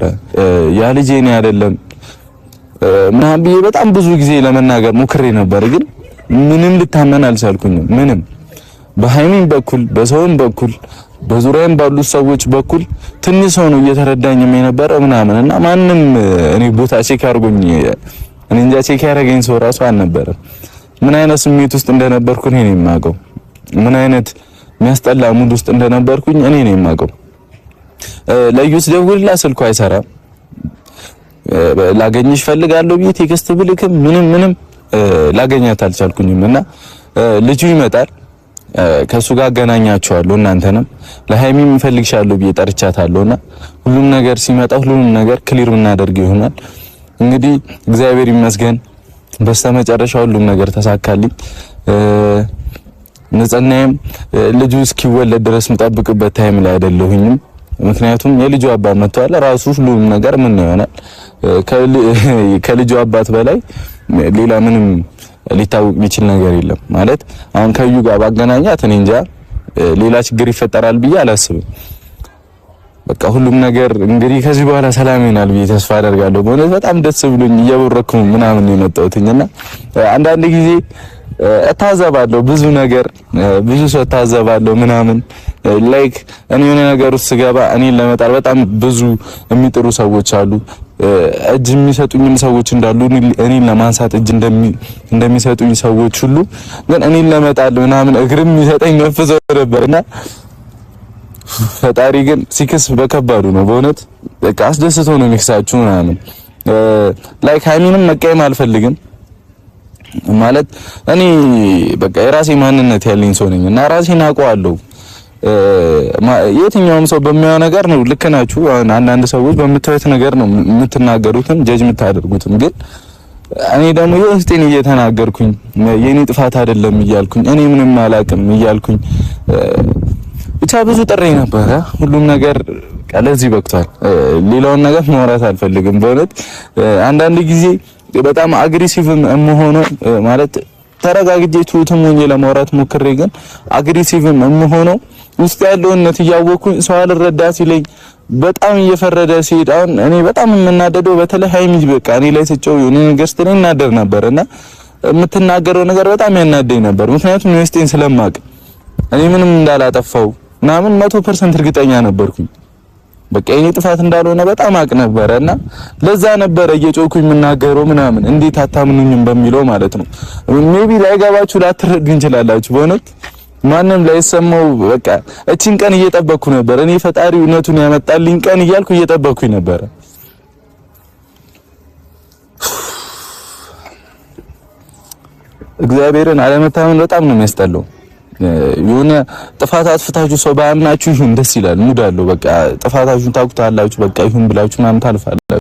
ነበረ ያ ልጅ እኔ አይደለም ምናምን ብዬ በጣም ብዙ ጊዜ ለመናገር ሞክሬ ነበር ግን ምንም ልታመን አልቻልኩኝም ምንም በሃይሚን በኩል በሰውም በኩል በዙሪያም ባሉ ሰዎች በኩል ትንሽ ሰው ነው እየተረዳኝም የነበረው ምናምንና ማንም እኔ ቦታ ቼክ አድርጎኝ እኔ እንጃ ቼክ ያደረገኝ ሰው ራሱ አልነበረም ምን አይነት ስሜት ውስጥ እንደነበርኩ እኔ ነኝ የማውቀው ምን አይነት የሚያስጠላ ሙድ ውስጥ እንደነበርኩኝ እኔ ነኝ የማውቀው ለዩስ ደውልላ ስልኩ አይሰራም ላገኝሽ ፈልጋለሁ ብዬ ቴክስት ብልክም ምንም ላገኛት አልቻልኩኝምና ልጁ ይመጣል ከሱ ጋር አገናኛቸዋለሁ እናንተንም ለሃይሚም ፈልግሻለሁ ብዬ ጠርቻታለሁና ሁሉም ነገር ሲመጣ ሁሉም ነገር ክሊር እናደርግ ይሆናል እንግዲህ እግዚአብሔር ይመስገን በስተመጨረሻው ሁሉም ነገር ተሳካልኝ ንጽህናዬም ልጁ እስኪወለድ ድረስ መጠብቅበት ታይም ላይ አይደለሁኝም ምክንያቱም የልጁ አባት መጥቷል ራሱ ሁሉም ነገር ምን ይሆናል ከልጁ አባት በላይ ሌላ ምንም ሊታወቅ የሚችል ነገር የለም ማለት አሁን ከዩ ጋር ባገናኛት እኔ እንጃ ሌላ ችግር ይፈጠራል ብዬ አላስብም በቃ ሁሉም ነገር እንግዲህ ከዚህ በኋላ ሰላም ይሆናል ብዬ ተስፋ አደርጋለሁ በእውነት በጣም ደስ ብሎኝ እየቦረኩ ምናምን የመጣሁትና አንዳንድ ጊዜ እታዘባለሁ ብዙ ነገር ብዙ ሰው ታዘባለሁ ምናምን ላይክ እኔ የሆነ ነገር ውስጥ ስገባ እኔን ለመጣል በጣም ብዙ የሚጥሩ ሰዎች አሉ እጅ የሚሰጡኝም ሰዎች እንዳሉ እኔን ለማንሳት እጅ እንደሚሰጡኝ ሰዎች ሁሉ ግን እኔን ለመጣል ምናምን እግርም የሚሰጠኝ መንፈስ ነበርና ፈጣሪ ግን ሲክስ በከባዱ ነው በእውነት በቃ አስደስቶ ነው የሚክሳችሁ ምናምን ላይክ ሃይሚንም መቀየም አልፈልግም ማለት እኔ በቃ የራሴ ማንነት ያለኝ ሰው ነኝ እና ራሴን አውቀዋለሁ የትኛውም ሰው በሚያው ነገር ነው ልክ ናችሁ አንዳንድ ሰዎች በምታዩት ነገር ነው የምትናገሩትም ጀጅ የምታደርጉትም ግን እኔ ደግሞ የውስጤን እየተናገርኩኝ የኔ ጥፋት አይደለም እያልኩኝ እኔ ምንም አላውቅም እያልኩኝ ብቻ ብዙ ጥሬ ነበር ሁሉም ነገር ለዚህ በቅቷል ሌላውን ነገር ማውራት አልፈልግም በእውነት አንዳንድ ጊዜ በጣም አግሬሲቭ የምሆነው ማለት ተረጋግጄ ትሁትም ሆኜ ለማውራት ሞክሬ ግን አግሬሲቭ የምሆነው ውስጥ ያለውነት እያወኩኝ ሰው አልረዳ ሲለኝ በጣም እየፈረደ ሲሄድ አሁን እኔ በጣም የምናደደው በተለይ ሃይሚ በቃ እኔ ላይ ተጨው የሆነ ነገር ስትለኝ እናደር ነበርና የምትናገረው ነገር በጣም ያናደኝ ነበር ምክንያቱም ውስጤን ስለማቅ እኔ ምንም እንዳላጠፋው ምናምን 100% እርግጠኛ ነበርኩኝ በቃ እኔ ጥፋት እንዳልሆነ በጣም አቅ ነበርና ለዛ ነበር እየጮኩኝ የምናገረው ምናምን እንዴት አታምኑኝም በሚለው ማለት ነው ሜቢ ላይገባችሁ ላትረዱኝ ይችላልላችሁ በእውነት ማንንም ላይሰማው በቃ እቺን ቀን እየጠበቅኩ ነበር እኔ ፈጣሪ እውነቱን ያመጣልኝ ቀን እያልኩ እየጠበቅኩኝ ነበር እግዚአብሔርን አለመታመን በጣም ነው የሚያስጠላው የሆነ ጥፋት አጥፍታችሁ ሰው ባያምናችሁ ይሁን ደስ ይላል ሙድ አለው በቃ ጥፋታችሁን ታውቁታላችሁ በቃ ይሁን ብላችሁ ምናምን ታልፋላችሁ